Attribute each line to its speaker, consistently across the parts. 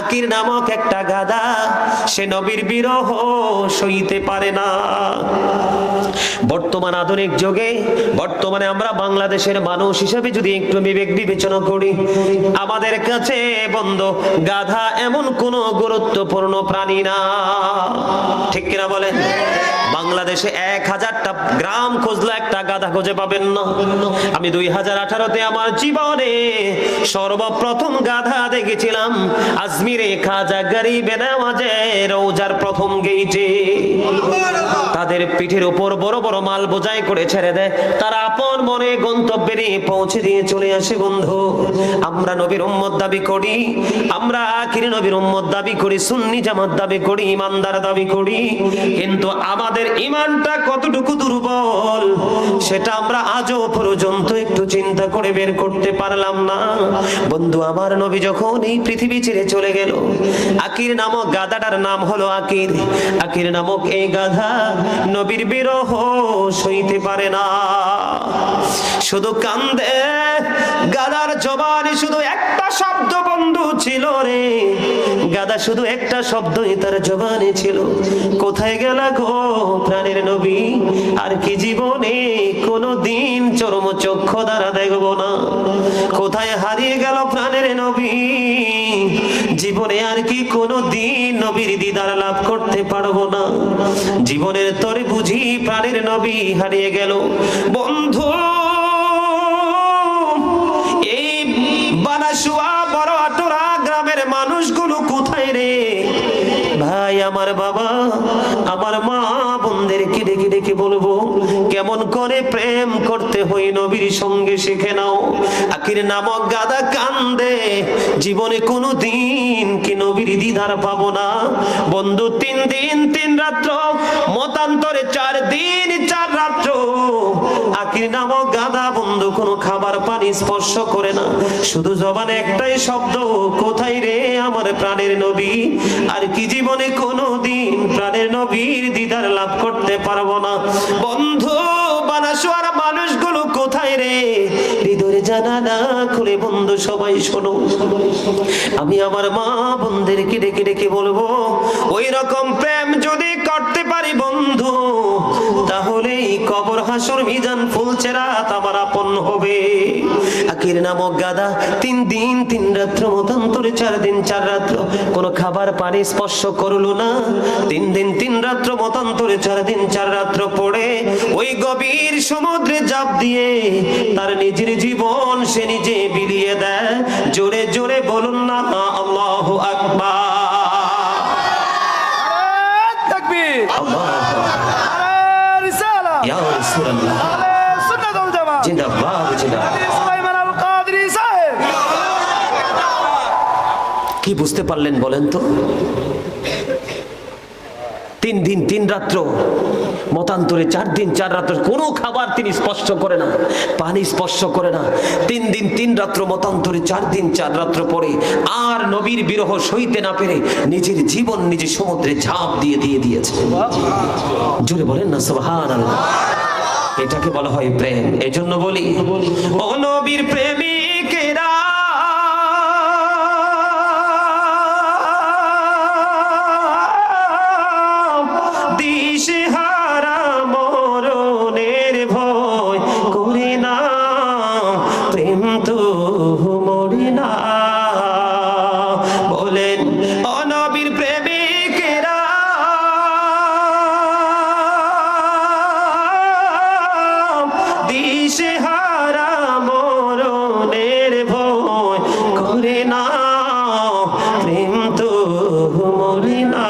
Speaker 1: আকির নামক একটা গাধা, সে নবীর বিরহ সইতে পারে না। বর্তমান আধুনিক যুগে, বর্তমানে আমরা বাংলাদেশের মানুষ হিসেবে যদি একটু বিবেক বিবেচনা করি, আমাদের কাছে বন্ধু গাধা এমন কোন গুরুত্বপূর্ণ প্রাণী না, ঠিক কিনা বলেন? বাংলাদেশে 1000টা গ্রাম খুঁজলে একটা গাধা খুঁজে পাবেন না। আমি 2018-তে আমার জীবনে সর্বপ্রথম গাধা দেখেছিলাম আজমিরে খাজা গরিবে নওয়াজের রওজার প্রথম গেইটে। তাদের পিঠের উপর বড় বড় মাল বোঝাই করে ছেড়ে দেয়, তারা আপন মনে গন্তব্যে পৌঁছে দিয়ে চলে আসে। বন্ধু, আমরা নবীর উম্মত দাবি করি, আমরা আখির নবীর উম্মত দাবি করি, সুন্নি জামাত দাবি করি, ইমানদার দাবি করি, কিন্তু আমাদের ইমানটা কতটুকু দুর্বল সেটা আমরা আজও পর্যন্ত একটু চিন্তা করে বের করতে পারলাম না। বন্ধু, আমার নবী যখন এই পৃথিবী ছেড়ে চলে গেল, আকির নামক গাধাটার নাম হলো আকির। আকির নামক এই গাধা নবীর বিরহ সইতে পারে না, শুধু কান্দে। গাধার জবানে শুধু একটা শব্দ বন্ধু ছিল রে, গাধা শুধু একটা শব্দই তার জবানে ছিল, কোথায় গেল গো প্রাণের নবী? আর কি জীবনে কোনদিন চরম চক্ষু দ্বারা দেখব না? কোথায় হারিয়ে গেল প্রাণের নবী? জীবনে আর কি কোনদিন নবীর দিদার লাভ করতে পারবো না? জীবনের তরে বুঝি প্রাণের নবী হারিয়ে গেল। বন্ধু, এই বানাসুয়া বড় আটোরা গ্রামের মানুষগুলো কোথায় রে ভাই? আমার বাবা, আমার মা বোনদেরকে ডেকে ডেকে বলবো, কেমন করে প্রেম করতে হয় নবীর সঙ্গে শিখে নাও। আকির নামক গাধা কান্দে, জীবনে কোনো দিন কি নবীর দিদার পাবো না। বন্ধু, 3 দিন 3 রাত্র, মতান্তরে 4 দিন 4 রাত্র আকির নামক গাধা বন্ধু কোনো খাবার পানি স্পর্শ করে না, শুধু জবানে একটাই শব্দ, কোথায় রে আমার প্রাণের নবী? আর কি জীবনে কোনো দিন প্রাণের নবীর দিদার লাভ করতে পারবো না। বন্ধু, বানাসুয়ার মানুষগুলো কোথায় রে? হৃদয়ের জানালা খুলে বন্ধু সবাই শোনো, আমি আমার মা বোনদেরকে ডেকে ডেকে বলবো, ওই রকম প্রেম যদি করতে পারি বন্ধু, তাহলে কবর হাসর মিজান ফুলচেরাত আমার আপন হবে। আকির নামক গাধা 3 দিন 3 রাত্র, মতান্তরে 4 দিন 4 রাত্র কোনো খাবার পানি স্পর্শ করলো না। 3 দিন 3 রাত্র, মতান্তরে 4 দিন 4 রাত্র পড়ে ওই গভীর সমুদ্রে ঝাঁপ দিয়ে তার নিজের জীবন সে নিজে বিলিয়ে দেয়। জোরে জোরে বলুন না আল্লাহু আকবার। কি বুঝতে পারলেন বলেন তো? 3 দিন 3 রাত্র, মতান্তরে 4 দিন 4 রাত্র কোনো খাবার তিনি স্পর্শ করে না, পানি স্পর্শ করে না। 3 দিন 3 রাত্র, মতান্তরে 4 দিন 4 রাত্র পরে আর নবীর বিরহ সইতে না পেরে নিজের জীবন নিজে সমুদ্রে ঝাঁপ দিয়ে দিয়েছে। জোরে বলেন না সুবহানাল্লাহ। এটাকে বলা হয় প্রেম। এজন্য বলি, ও নবীর প্রেমিকেরা, দিশেহারা মরণের ভয় করে না, প্রেম তো মরে না। বলেন, ও নবীর প্রেমিকেরা, দিশেহারা মরণের ভয় করে না, প্রেম তো মরে না।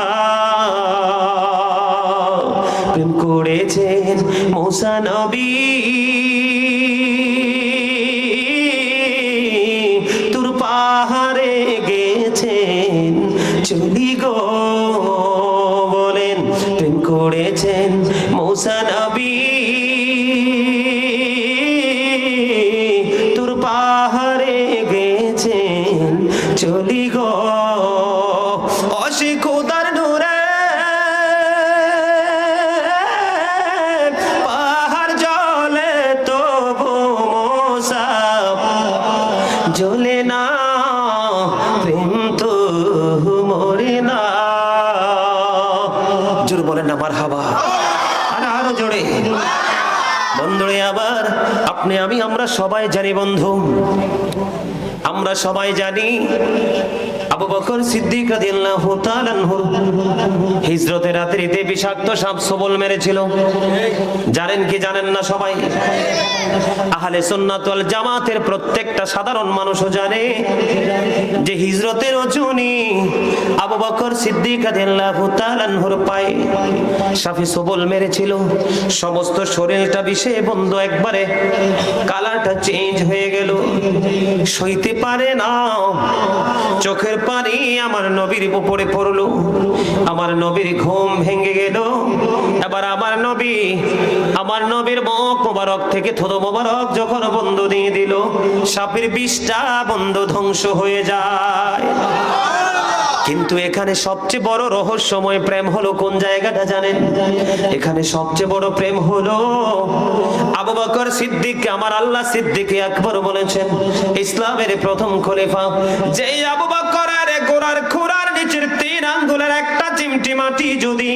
Speaker 1: প্রেম করেছেন মুসা নবী, তুর পাহাড়ে গেছেন চলি গো। বলেন, প্রেম করেছেন মুসা নবী, তুর পাহাড়ে গেছেন চলি গো। অসে খোদার নূরে পাহাড় জ্বলে তবু মোসা জ্বলে না, প্রেম তো মরে না। জোরে বলেন না মারহাবা, আরো জোরে। বন্ধুরে আবার আপনি আমি আমরা সবাই জানি বন্ধু, আমরা সবাই জানি আবু বকর সিদ্দিক রাদিয়াল্লাহু তাআলা আনহু হিজরতের রাত্রিতে বিষাক্ত সাপ সবল মেরেছিল। জানেন কি জানেন না সবাই? আহলে সুন্নাত ওয়াল জামাতের প্রত্যেকটা সাধারণ মানুষও জানে যে হিজরতের রজনী আবু বকর সিদ্দিক রাদিয়াল্লাহু তাআলা আনহুর পায়ে সাপে সবল মেরেছিল। সমস্ত শরীরটা বিষে বন্ধ, একবারে কালারটা চেঞ্জ হয়ে গেল। সইতে পারে না, চোখের পানি আমার নবীর উপরে পড়লো, আমার নবীর ঘুম ভেঙে গেল। এবার আমার নবীর মুখ মোবারক থেকে থুতু মোবারক যখন বন্ধ দিয়ে দিল, সাপের বিষটা বন্ধ ধ্বংস হয়ে যায়। কিন্তু এখানে সবচেয়ে বড় রহস্যময় প্রেম হলো কোন জায়গাটা জানেন? এখানে সবচেয়ে বড় প্রেম হলো আবু বকর সিদ্দিককে আমার আল্লাহ সিদ্দিকে আকবর বলেছেন, ইসলামের প্রথম খলিফা। যেই আবু বকরের গোড়ার খুরার নিচের 3 আঙ্গুলের একটা চিমটি মাটি যদি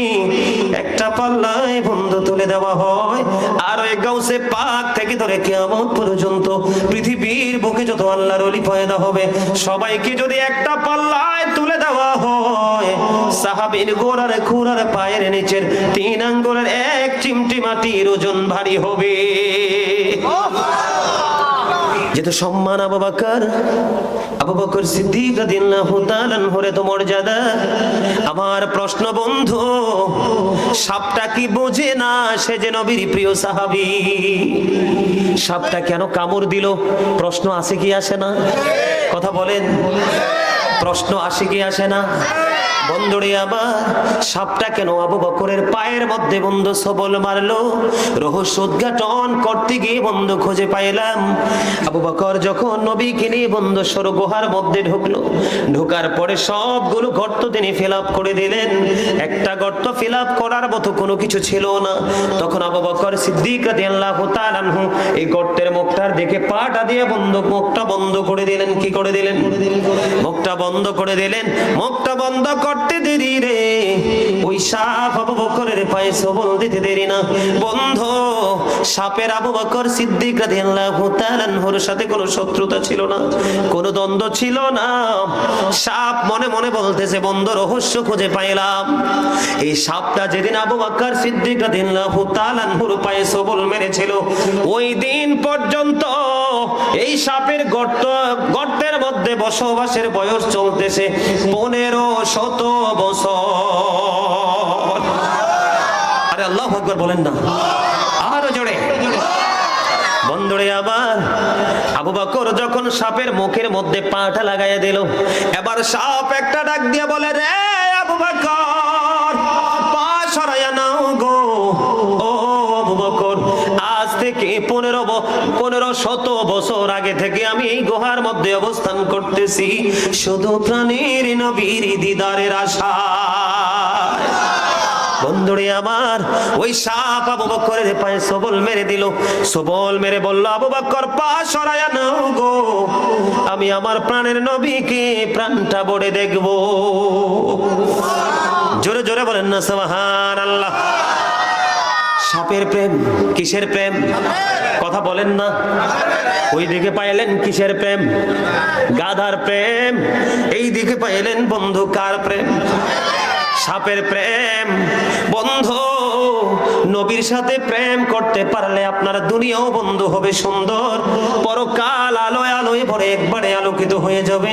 Speaker 1: একটা পাল্লায় বন্ধ তুলে দেওয়া হয়, আর ওই গাউসে পাক থেকে ধরে কিয়ামত পর্যন্ত পৃথিবীর বুকে যত আল্লাহর ওলি পয়দা হবে সবাইকে যদি একটা পাল্লায় তুলে দেওয়া হয়, সাহাবীর গোড়ার খুরার পায়ের নিচের 3 আঙ্গুলের এক চিমটি মাটির ওজন ভারী হবে। যেহেতু সম্মান আবু বকর সিদ্দিক রাদিয়াল্লাহু তাআলা আনহুর এত মর্যাদা। আমার প্রশ্ন বন্ধু, সাপটা কি বোঝে না সে যে নবীর প্রিয় সাহাবী? সাপটা কেন কামড় দিল? প্রশ্ন আসে কি আসে না? কথা বলেন, প্রশ্ন আসে কি আসে না? বন্ধুরে আবার সাপটা কেন আবু বকরের পায়ের মধ্যে বন্ধু সবল মারলো? রহস্য উদ্ঘাটন করতে গিয়ে বন্ধু খুঁজে পাইলাম, আবু বকর যখন নবীকে নিয়ে বন্ধু সর গুহার মধ্যে ঢুকলো, ঢোকার পরে সবগুলো গর্ত তিনি ফিল আপ করে দিলেন। একটা গর্ত ফিল আপ করার মতো কোনো কিছু ছিল না। তখন আবু বকর সিদ্দিক রাদিয়াল্লাহু তাআলা আনহু এই গর্তের মুখটার দিকে পাটা দিয়ে বন্ধ মুখটা বন্ধ করে দিলেন। কি করে দিলেন? মুখটা বন্ধ করে দিলেন। মুখটা বন্ধ করতে দেরি রে ওই সাপ আবু বকরের পায়ে সবল দিতে দেরি না। বন্ধু, সাপের আবু বকর সিদ্দিক রাদিয়াল্লাহু তাআলা আনহুর সাথে কোনো শত্রুতা ছিল না, কোনো দ্বন্দ্ব ছিল না। সাপ মনে মনে বলতেছে, বন্ধু রহস্য খুঁজে পাইলাম। এই সাপটা যেদিন আবু বকর সিদ্দিক রাদিয়াল্লাহু তাআলা আনহুর পায়ে সবল মেরেছিল, ওই দিন পর্যন্ত এই সাপের গর্তের মধ্যে বসবাসের বয়স চলতেছে 1500 বছর। আরে আল্লাহু আকবার বলেন না, আরো জোরে। বন্ধুরে আবার আবু বকর যখন সাপের মুখের মধ্যে পাটা লাগাইয়া দিল, এবার সাপ একটা ডাক দিয়ে বলে, রে আবু বকর পা সরাইয়া নাও গো। ও আবু বকর, আজ থেকে 1500 বছর আগে থেকে আমি এই গুহার মধ্যে অবস্থান করতেছি শুধু প্রাণীর নবীর দিদারের আশায়। বন্ধুরে আমার ওই সাপ আবু বকরের পায়ে সবল মেরে দিল। সবল মেরে বলল, আবু বকর পা সরাইয়া নাও গো, আমি আমার প্রাণের নবীকে প্রাণটা ভরে দেখব। জোরে জোরে বলেন না সুবহানাল্লাহ। সাপের প্রেম, কিসের প্রেম? কথা বলেন না। ওই দিকে পাইলেন কিসের প্রেম? গাধার প্রেম। এই দিকে পাইলেন বন্ধু কার প্রেম? সাপের প্রেম। বন্ধু, নবীর সাথে প্রেম করতে পারলে আপনার দুনিয়াও বন্ধু হবে সুন্দর, পরকাল আলোয় আলোয় ভরে একবারে আলোকিত হয়ে যাবে,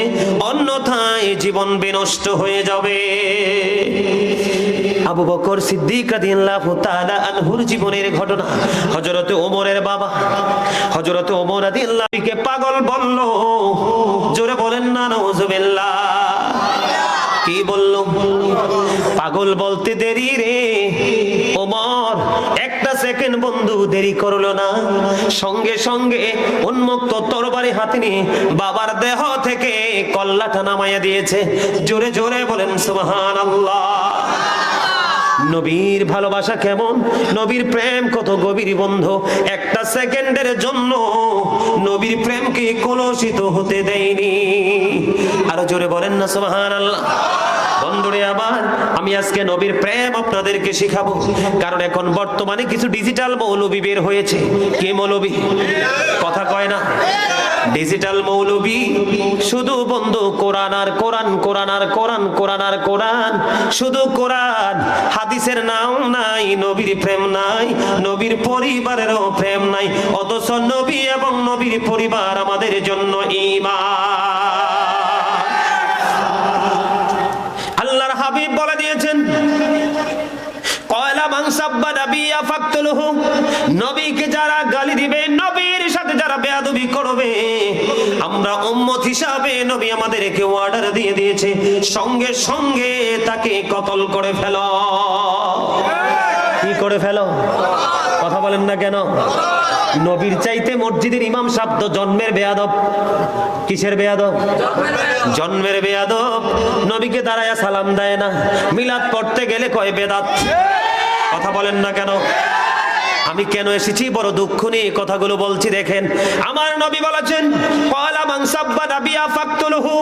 Speaker 1: অন্যথায় জীবন বিনষ্ট হয়ে যাবে। আবু বকর সিদ্দিক রাদিয়াল্লাহু তাআলা আনহুর জীবনের ঘটনা। হযরত ওমরের বাবা হযরত ওমর রাদিয়াল্লাহু কে পাগল বলল। জোরে বলেন না নাউযুবিল্লাহ। কি বলল? পাগল বলতে দেরি রে। ওমর একটা সেকেন্ড বন্ধু দেরি করলো না, সঙ্গে সঙ্গে উন্মুক্ত তরবারি হাতে নিয়ে বাবার দেহ থেকে কল্লাটা নামাইয়া দিয়েছে। জোরে জোরে বলেন সুবহানাল্লাহ। নবীর ভালোবাসা কেমন, নবীর প্রেম কত গভীর বন্ধু। একটা সেকেন্ডের জন্য নবীর প্রেমকে কলুষিত হতে দেয়নি। আরো জোরে বলেন না সুবহানাল্লাহ। বন্ধুরে আমার, আমি আজকে নবীর প্রেম আপনাদেরকে শিখাবো, কারণ এখন বর্তমানে কিছু ডিজিটাল মৌলবী বের হয়েছে। কি মৌলবী? কথা কয় না। ডিজিটাল মৌলবী শুধু বন্ধু কোরআন আর কোরআন, কোরআন আর কোরআন, কোরআন আর কোরআন, শুধু কোরআন, হাদিসের নাম নাই, নবীর প্রেম নাই, নবীর পরিবারেরও প্রেম নাই, অথচ নবী এবং নবীর পরিবার আমাদের জন্য ঈমান। আল্লাহর হাবিব বলে দিয়েছেন, কয়লা মান সাব্বা নাবিয়্যা ফাকতুলহু, নবীকে যারা গালি দিবে, নবীর সাথে যারা বেয়াদবি করবে, আমরা উম্মত হিসাবে নবী আমাদেরকে অর্ডার দিয়ে দিয়েছে, সঙ্গে সঙ্গে তাকে কতল করে ফেলো। কি করে ফেলো? কথা বলেন না কেন? নবীর চাইতে মসজিদের ইমাম সাহেব তো জন্মের বেয়াদব। কিসের বেয়াদব? জন্মের বেয়াদব। নবীকে দাঁড়ায়া সালাম দেয় না, মিলাদ পড়তে গেলে কয় বেদাত। কথা বলেন না কেন? আমি কেন এসেছি বড় দুঃখ নিয়ে কথাগুলো বলছি। দেখেন, আমার নবী বলেছেন, ক্বালা মান সাব্বা নাবিয়্যা ফাকতুলহু,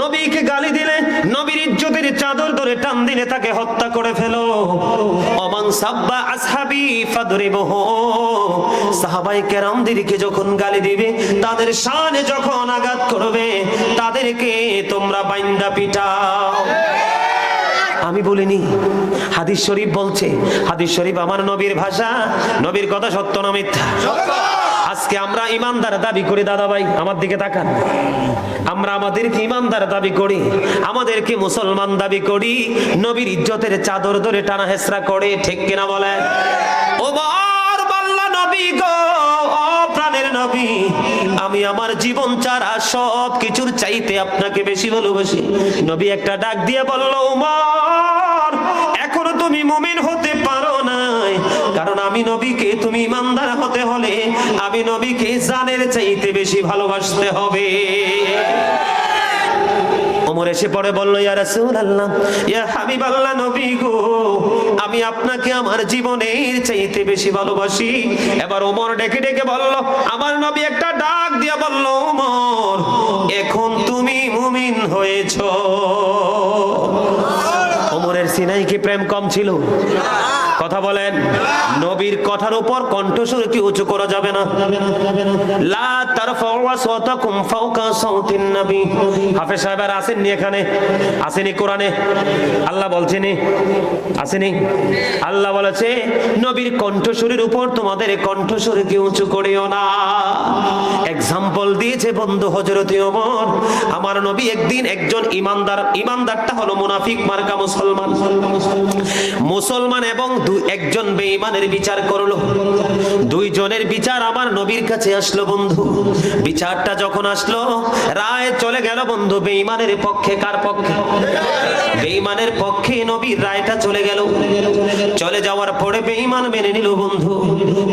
Speaker 1: নবীকে গালি দিলে, নবীর ইজ্জতের চাদর ধরে টান দিলে তাকে হত্যা করে ফেলো। ওমান সাব্বা আসহাবি ফাদরিবহু, সাহাবায়ে কেরামদেরকে যখন গালি দিবে, তাদের শানে যখন আঘাত করবে, তাদেরকে তোমরা বাইন্দা পিটাও। আমি বলিনি, হাদিস শরীফ বলছে। হাদিস শরীফ আমার নবীর ভাষা। নবীর কথা সত্য না মিথ্যা? আজকে আমরা ইমানদার দাবি করি। দাদা ভাই আমার দিকে তাকান। আমরা আমাদেরকে ইমানদার দাবি করি, আমাদেরকে মুসলমান দাবি করি, নবীর ইজ্জতের চাদর ধরে টানা হেসরা করে। ঠিক কিনা বলেন? ওমর বলল, নবী গো, ও প্রাণের নবী, আমি আমার জীবন ছাড়া সব কিছুর চাইতে আপনাকে বেশি ভালোবাসি। নবী একটা ডাক দিয়ে বলল, ওমর, এখনো তুমি মুমিন হতে পারো নাই, কারণ আমি নবীকে, তুমি ইমানদার হতে হলে আমি নবীকে জানের চাইতে বেশি ভালোবাসতে হবে। ওমর এসে পড়ে বলল, ইয়া রাসূলুল্লাহ, ইয়া হাবিবাল্লাহ, নবী গো, আমি আপনাকে আমার জীবনের চাইতে বেশি ভালোবাসি। এবার ওমর ডেকে ডেকে বলল, আমার নবী একটা ডাক দিয়ে বলল, ওমর, এখন তুমি মুমিন হয়েছো। ওমরের সিনাই কি প্রেম কম ছিল? কথা বলেন। নবীর কথার উপর কণ্ঠস্বর কি উঁচু করা যাবে না? লা তারফাউ আসওয়াতাকুম ফাওকা সাউতিন নবী। হাফেজ সাহেবরা আসেননি এখানে? আসেনি কোরআনে? আল্লাহ বলছেনি? আসেনি? আল্লাহ বলেছে, নবীর কণ্ঠস্বরের উপর তোমাদের কণ্ঠস্বর কি উঁচু করিও না। এক্সাম্পল দিয়েছে বন্ধু হযরতে ওমর। আমার নবী একদিন একজন ইমানদার, ইমানদারটা হলো মুনাফিক মার্কা মুসলমান, মুসলমান এবং একজন বেঈমানের বিচার করলো। দুইজনের বিচার আমার নবীর কাছে আসলো বন্ধু। বিচারটা যখন আসলো, রায় চলে গেল বন্ধু বেঈমানের পক্ষে। কার পক্ষে? বেঈমানের পক্ষে নবীর রায়টা চলে গেল। চলে যাওয়ার পরে বেঈমান মেনে নিল বন্ধু,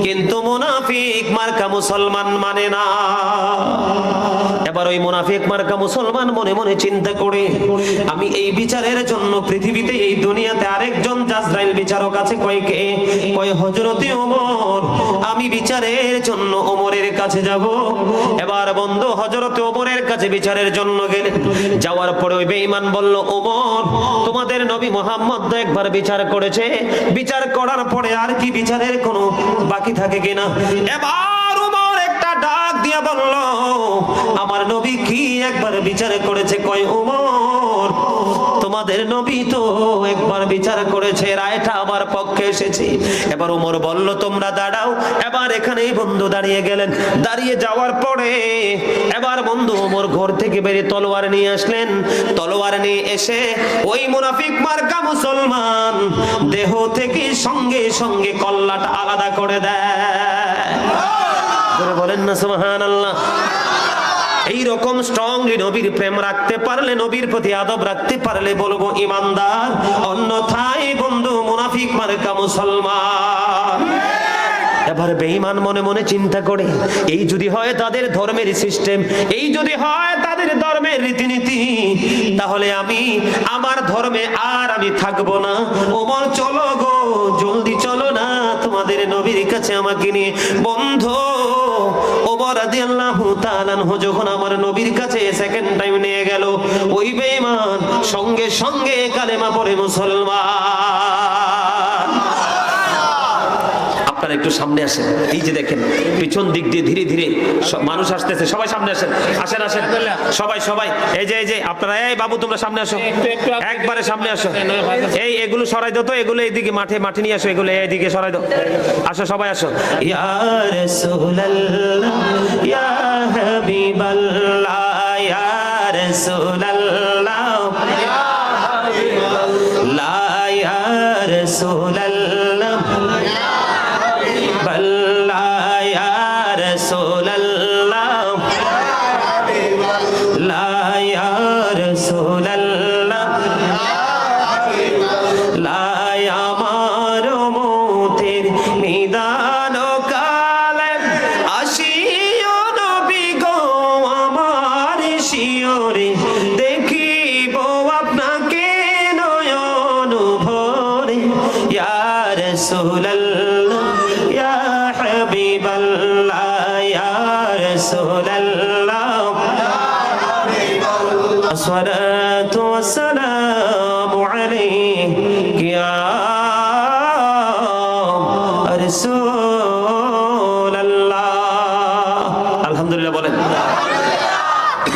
Speaker 1: কিন্তু মুনাফিক মার্কা মুসলমান মানে না। এবার ওই মুনাফিক মার্কা মুসলমান মনে মনে চিন্তা করে, আমি এই বিচারের জন্য পৃথিবীতে, এই দুনিয়াতে আরেকজন জাজরাইল বিচারক আছে, কয়কে? কয় হযরতে ওমর। আমি বিচারের জন্য ওমরের কাছে যাব। এবার বন্ধু হযরতে ওমরের কাছে বিচারের জন্য গেলেন। যাওয়ার পরে ওই বেঈমান বলল, ওমর, তোমাদের নবী মুহাম্মদ তো একবার বিচার করেছে, বিচার করার পরে আর কি বিচারের কোনো বাকি থাকে কিনা? এবার ওমর একটা ডাক দিয়ে বলল, আমার নবী কি একবার বিচার করেছে? কয়, ওমর, তোমাদের নবী তো একবার বিচার করেছে, রায়টা আমার পক্ষে এসেছে। এবার ওমর বলল, তোমরা দাঁড়াও। এবার এখানেই বন্ধু দাঁড়িয়ে গেলেন। দাঁড়িয়ে যাওয়ার পরে এবার বন্ধু ওমর ঘর থেকে বেরিয়ে তলোয়ার নিয়ে আসলেন। তলোয়ার নিয়ে এসে ওই মুনাফিক মার্কা মুসলমান দেহ থেকে সঙ্গে সঙ্গে কল্লাটা আলাদা করে দেয়। বলেন না সুবহানাল্লাহ। এইরকম স্ট্রংলি নবীর প্রেম রাখতে পারলে, নবীর প্রতি আদব রাখতে পারলে বলবো ইমানদার, অন্যথায় বন্ধু মুনাফিক মার্কা মুসলমান। এবার বেঈমান মনে মনে চিন্তা করে, এই যদি হয় তাদের ধর্মের সিস্টেম, এই যদি হয় তাদের ধর্মের রীতিনীতি, তাহলে আমি আমার ধর্মে আর আমি থাকবো না। ওমর চলো গো, জলদি চলো না তোমাদের নবীর কাছে আমাকে নিয়ে। বন্ধু ওমর রাদিয়াল্লাহু তাআলা আনহু যখন আমার নবীর কাছে সেকেন্ড টাইম নিয়ে গেল, ওই বেঈমান সঙ্গে সঙ্গে কালেমা পড়ে মুসলমান। আপনারা একটু সামনে আসেন, এই যে দেখেন পিছন দিক দিয়ে ধীরে ধীরে মানুষ আসতেছে, সবাই সামনে আসেন, আসেন আসেন সবাই সবাই। এই যে আপনারা, এই বাবু তোমরা সামনে আসো, একবারে সামনে আসো। এই এগুলো সরাই দাও তো, এগুলো এইদিকে মাঠে নিয়ে আসো, এগুলো এইদিকে সরাই দাও, আসো সবাই আসো। ইয়া রাসূলুল্লাহ ইয়া হাবিবাল্লাহ ইয়া রাসূলুল্লাহ ইয়া হাবিবাল্লাহ ইয়া রাসূলুল্লাহ الصلاة والسلام عليك يا رسول الله। আলহামদুলিল্লাহ বলেন।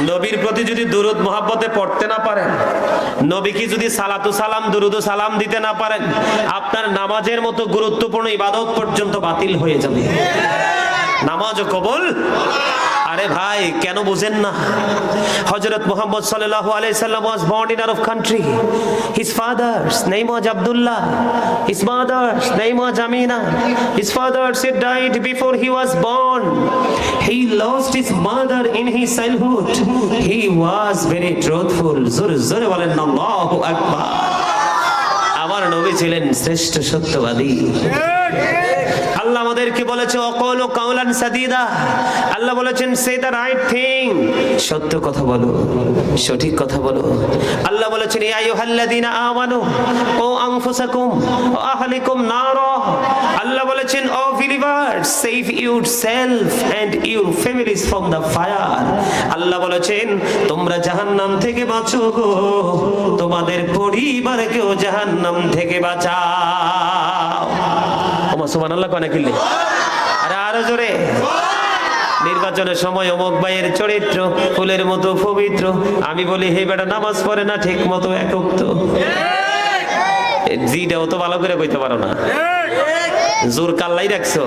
Speaker 1: নবীর প্রতি যদি দুরূদ মুহাব্বতে পড়তে না পারেন, নবীকে যদি সালাতু সালাম দুরূদ সালাম দিতে না পারেন, আপনার নামাজের মতো গুরুত্বপূর্ণ ইবাদত পর্যন্ত বাতিল হয়ে যাবে। নামাজও কবুল। আরে ভাই কেন বুঝেন না? হযরত মুহাম্মদ সাল্লাল্লাহু আলাইহি সাল্লাম was born in Arab country. His father's name was Abdullah. His mother's name was Amina. His father said died before he was born. He lost his mother in his childhood. He was very truthful. জোরে বলেন আল্লাহু আকবার। আমার নবী ছিলেন শ্রেষ্ঠ সত্যবাদী। আল্লাহ আমাদেরকে বলেছে অকলু কাওলান সাদীদা, আল্লাহ বলেছেন সে দ্য রাইট থিং, সত্য কথা বলো, সঠিক কথা বলো। আল্লাহ বলেছেন ইয়া আইয়ুহাল্লাযীনা আমানু ও আনফুসাকুম ও আহলিকুম নারা, আল্লাহ বলেছেন O believers save yourselves and your families from the fire, Allah বলেছেন তোমরা জাহান্নাম থেকে বাঁচো গো, তোমাদের পরিবারকেও জাহান্নাম থেকে বাঁচাও। সুবহানাল্লাহ কোন কিল্লে, আরে আরো জোরে। নির্বাচনের সময় অমুক ভাইয়ের চরিত্র ফুলের মতো পবিত্র, আমি বলি হে বেটা নামাজ পড়ে না ঠিক মতো একক তো জিটাও তো ভালো করে কইতে পারো না, জোর কাল্লাই রাখছো।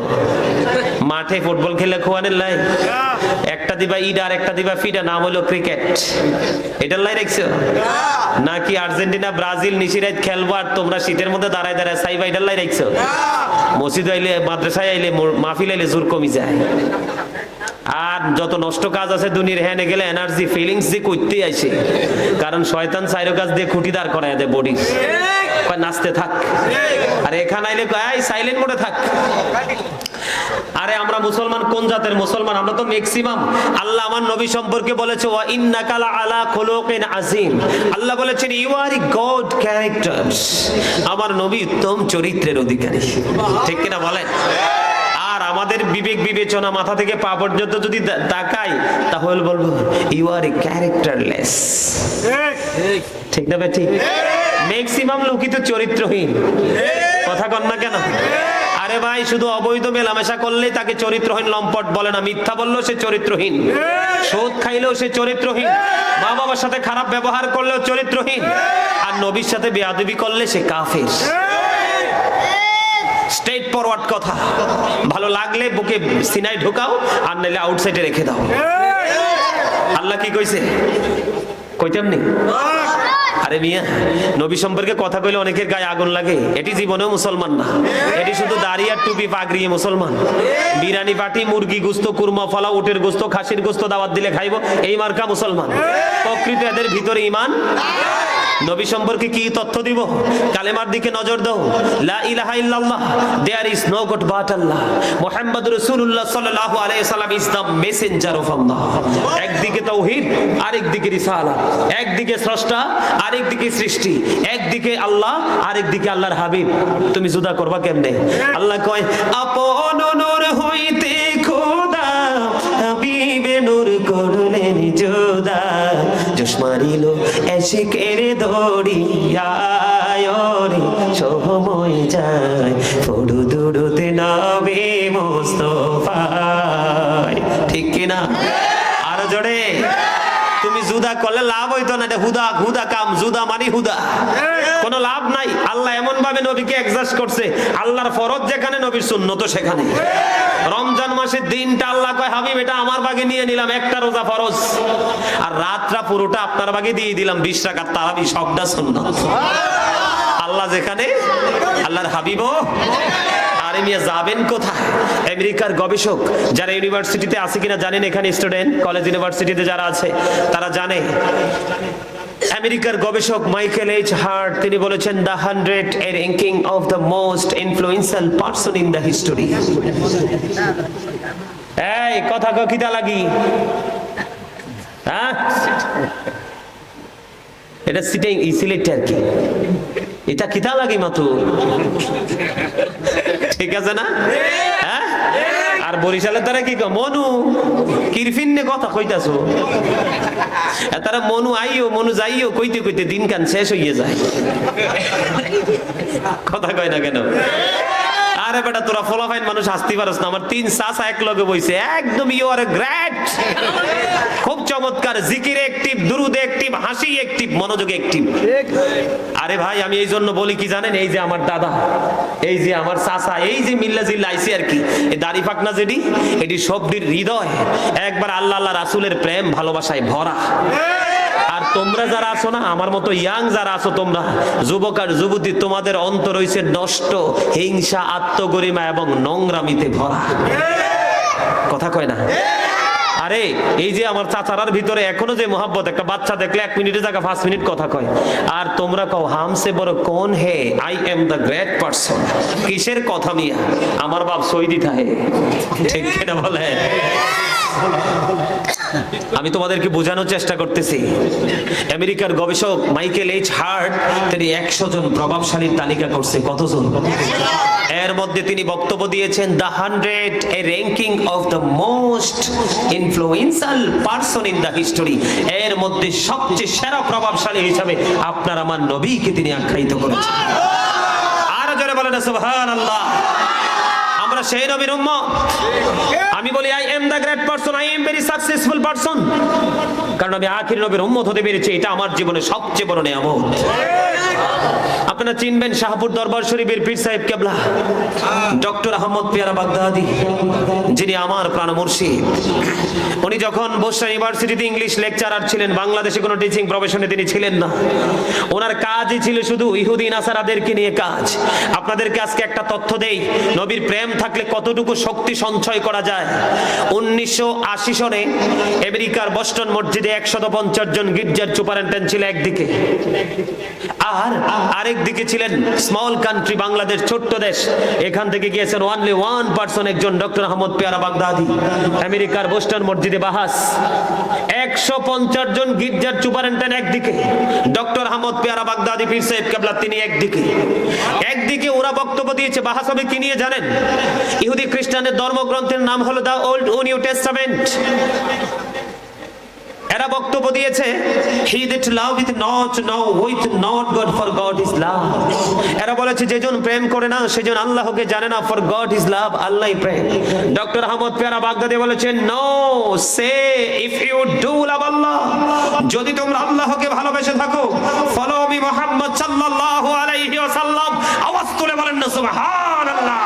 Speaker 1: মাঠে ফুটবল খেলে খোয়ানের লাই একটা দিবা ইড আর একটা দিবা ফিডা, নাম হলো ক্রিকেট, এটার লাই রাখছো নাকি আর্জেন্টিনা ব্রাজিল নিশিরাত খেলবো আর তোমরা শীতের মধ্যে দাঁড়ায় দাঁড়ায় সাইবা, এটার লাই রাখছো? মসজিদ আইলে মাদ্রাসায় আইলে মাহফিল আইলে জোর কমি যায়। আর যত নষ্ট কাজ আছে দুনিয়ার হেনে গেলে এনার্জি ফিলিংস যে করতেই আসে, কারণ শয়তান চাইরো কাজ দিয়ে খুঁটি দাঁড় করায় দেয় বডি, নাচতে থাক। আর এখানে আইলে সাইলেন্ট মোডে থাক। আরে আমরা মুসলমান কোন জাতের মুসলমান? আমরা তো ম্যাক্সিমাম। আল্লাহ আমার নবী সম্পর্কে বলেছে ওয়া ইন্নাকা আলা খুলুকিন আযীম, আল্লাহ বলেছেন you are a good characters, আমার নবী উত্তম চরিত্রের অধিকারী। ঠিক কিনা বলেন? আর আমাদের বিবেক বিবেচনা মাথা থেকে পা পর্যন্ত যদি তাকাই তাহলে বলবো ইউ আর এ ক্যারেক্টারলেস। ঠিক না ভাই? ঠিক। ম্যাক্সিমাম লোকই তো চরিত্রহীন, কথা কন না কেন? আরে ভাই শুধু অবৈধ মেলামেশা করলেই তাকে চরিত্রহীন লম্পট বলে না, মিথ্যা বললেও সে চরিত্রহীন, সুদ খাইলেও সে চরিত্রহীন, মা বাবার সাথে খারাপ ব্যবহার করলেও চরিত্রহীন, আর নবীর সাথে বেয়াদবি করলে সে কাফের। স্ট্রেট ফরওয়ার্ড কথা, ভালো লাগলে বুকে সিনাই ঢোকাও আর নাইলে আউটসাইডে রেখে দাও। আল্লাহ কি কইছে? কইতাম নি? আরে মিয়া নবী সম্পর্কে কথা কইলে অনেকের গায়ে আগুন লাগে, এটি জীবনেও মুসলমান না, এটি শুধু দাড়ি আর টুপি পাগড়িয়ে মুসলমান। বিরিয়ানি পাটি মুরগি গোস্ত কুরমা ফলা উটের গোস্ত খাসির গোস্ত দাওয়াত দিলে খাইবো, এই মার্কা মুসলমান। প্রকৃত এদের ভিতরে ঈমান। নবী সম্পর্কে কি তথ্য দিব? কালেমার দিকে নজর দাও, লা ইলাহা ইল্লাল্লাহ, there is no god but Allah, মুহাম্মাদুর রাসূলুল্লাহ সাল্লাল্লাহু আলাইহি ওয়াসাল্লাম is the messenger of Allah. একদিকে তাওহীদ, আরেকদিকে রিসালাত, একদিকে স্রষ্টা আরেকদিকে সৃষ্টি, একদিকে আল্লাহ আরেকদিকে আল্লাহর হাবিব। তুমি জুদা করবা কেমনে? আল্লাহ কয় আপন নূর হইতে খোদা হইলেন জুদা, জোশ মারিল এশিকের দরিয়ায় রে, সময় যায় ফড়ু দুড়ুতে নবী মুস্তাফায়। ঠিক কিনা? আরো জোরে। তুমি জুদা করলে লাভ হইতো না, এটা হুদা হুদা কাম, জুদা মানে হুদা, কোনো লাভ নাই। আল্লাহ এমন ভাবে নবীকে অ্যাডজাস্ট করছে, আল্লাহর ফরজ যেখানে নবীর সুন্নত সেখানে। রমজান মাসের দিনটা আল্লাহ কয় হাবিব এটা আমার ভাগে নিয়ে নিলাম, একটা রোজা ফরজ, আর রাতটা পুরোটা আপনার ভাগে দিয়ে দিলাম 20 রাকাত তারাবি, সবটা সুন্নাত। আল্লাহ যেখানে, আল্লাহর হাবিবও। আরে মিয়া যাবেন কোথায়? আমেরিকার গবেষক যারা ইউনিভার্সিটিতে আছে কিনা জানেন, এখানে স্টুডেন্ট কলেজ ইউনিভার্সিটিতে যারা আছে তারা জানে, আমেরিকার গবেষক মাইকেল এইচ হার্ট তিনি বলেছেন দ্য 100 এর ranking of the most influential person in the history. এই কথা কিতা লাগি, হ্যাঁ এটা সিটিং সিলেক্ট আর কি, এটা কিতা লাগি মাত্র, ঠিক আছে না? হ্যাঁ, আর বরিশালের তারা কি মনু কিরফিন নে কথা কইতাছো, তারা মনু আইও মনু যাইও কইতে কইতে দিন কান শেষ হইয়ে যায়, কথা কয় না কেন? আরে বেটা তোরা ফলাফাইন মানুষ হাসতে পারস না, আমার 3 চাচা এক লগে বইছে, একদম ইউ আর এ গ্রেট, খুব চমৎকার, জিকির অ্যাক্টিভ, দুরুদ অ্যাক্টিভ, হাসি অ্যাক্টিভ, মনোযোগ অ্যাক্টিভ। আরে ভাই আমি এই জন্য বলি কি জানেন, এই যে আমার দাদা, এই যে আমার চাচা, এই যে মিল্লা জিল্লা আইছে আর কি, এই দাড়ি পাকনা যেটি, এটি সবটির হৃদয় একবার আল্লাহ আল্লাহ রাসূলের প্রেম ভালোবাসায় ভরা। আর তোমরা যারা আছো না, আমার মতো ইয়াং যারা আছো তোমরা, যুবক আর যুবতী, তোমাদের অন্তর হইছে নষ্ট, হিংসা, আত্মগরিমা এবং নোংরামিতে ভরা। কথা কয় না? আরে এই যে আমার চাচারার ভিতরে এখনো যে মোহাব্বত, একটা বাচ্চা দেখলে 1 মিনিটের জায়গা 5 মিনিট কথা কয়, আর তোমরা কও হামসে বড় কোন হে, I am the great person. কিসের কথা মিয়া, আমার বাপ সৌদি থাকে, ঠিক কিনা বলে? আমি তোমাদেরকে বোঝানোর চেষ্টা করতেছি। আমেরিকার গবেষক মাইকেল এইচ হার্ট তিনি 100 জন প্রভাবশালীর তালিকা করছে, কতজন? এর মধ্যে তিনি বক্তব্য দিয়েছেন the 100 A ranking of the most influential person in the history, এর মধ্যে সবচেয়ে সেরা প্রভাবশালী হিসাবে আপনার আমার নবীকে তিনি আখ্যায়িত করেছেন। আর জোরে বলেন সুবহানাল্লাহ। আমরা সেই নবীর উম্মত। আমি বলি I am the great person, I am very successful person, কারণ আমি আখির নবীর উম্মত হতে পেরেছি, এটা আমার জীবনে সবচেয়ে বড় নিয়ামত। আপনারা চিনবেন শাহপুর দরবার শরীফের পীর সাহেব কেবলা ডক্টর আহমদ পিয়ারা বাগদাদি, যিনি আমার প্রাণ মুর্শিদ। উনি যখন বসরা ইউনিভার্সিটিতে ইংলিশ লেকচারার ছিলেন, বাংলাদেশে কোনো টিচিং প্রফেশনে তিনি ছিলেন না, ওনার কাজই ছিল শুধু ইহুদি নাসারাদেরকে নিয়ে কাজ। আপনাদেরকে আজকে একটা তথ্য দেই, নবীর প্রেম থাকলে কতটুকু শক্তি সঞ্চয় করা যায়। 1980 সনে আমেরিকার বস্টন মসজিদে 150 জন গির্জার সুপারিনটেন্ডেন্ট ছিল একদিকে, আর আরেক দিকে ছিলেন স্মল কান্ট্রি বাংলাদেশ, ছোট্ট দেশ, এখান থেকে গিয়েছেন অনলি 1 পারসন, একজন ডক্টর আহমদ পিয়ারা বাগদাদি। আমেরিকার বোস্টন মসজিদে বাহাস, 150 জন গির্জার সুপারিনটেন্ডেন্ট একদিকে, ডক্টর আহমদ পিয়ারা বাগদাদি পীর সাহেব কেবলা তিনি একদিকে ওরা বক্তব্য দিয়েছে। বাহাস হবে কি নিয়ে জানেন? ইহুদি খ্রিস্টানদের ধর্মগ্রন্থের নাম হলো দা ওল্ড ও নিউ টেস্টামেন্ট। এরা বক্তব্য দিয়েছে he that loveth not knoweth not God, for God is love। এরা বলেছে যেজন প্রেম করে না সেজন আল্লাহকে জানে না, for God is love, আল্লাহই প্রেম। ডক্টর আহমদ পিয়ারা বাগদাদি বলেছেন no, say if you do love Allah, যদি তোমরা আল্লাহকে ভালোবেসে থাকো, follow me মুহাম্মদ সাল্লাল্লাহু আলাইহি ওয়াসাল্লাম, আওয়াজ তুলে বলেন না সুবহানাল্লাহ।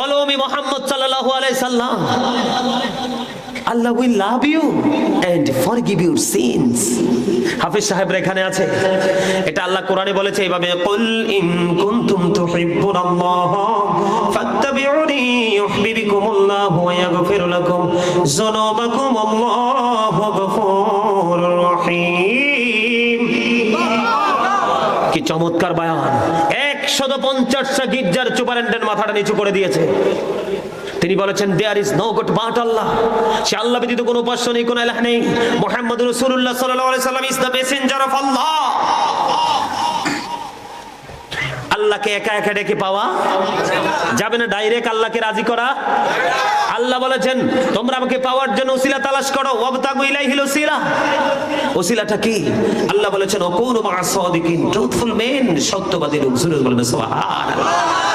Speaker 1: Follow me Muhammad sallallahu alaihi wasallam, Allah will love you and forgive your sins। হাফেজ সাহেব এখানে আছে, এটা আল্লাহ কোরআনে বলেছে এইভাবে, কুল ইন কুনতুম তুহিব্বুনাল্লাহ ফাত্তাবিউনি ইউহিব্বুকুমুল্লাহু ওয়া ইয়াগফির লাকুম যুনুবাকুম, আল্লাহু গফুরুর রহিম। কি চমৎকার বয়ান! 150টা গির্জার সুপারিনটেন্ডেন্ট মাথাটা নিচু করে দিয়েছে। তিনি বলেছেন there is no god but Allah, সে আল্লাহ ব্যতীত কোনো উপাস্য নেই, কোনো ইলাহ নেই। মুহাম্মদুর রাসূলুল্লাহ সাল্লাল্লাহু আলাইহি সাল্লাম ইজ দ্য মেসেঞ্জার অফ আল্লাহ। আল্লাহকে একা একা ডেকে পাওয়া যাবে না, ডাইরেক্ট আল্লাহকে রাজি করা। আল্লাহ বলেছেন তোমরা আমাকে পাওয়ার জন্য ওসিলা তালাশ করো, ওয়াবতাগু ইলাইহিল ওসিলা। ওসিলাটা কি? আল্লাহ বলেছেন ওকুনু মা'আস সাদিকিন, ট্রুথফুল মেন, সত্যবাদী লোক। সুবহানাল্লাহ।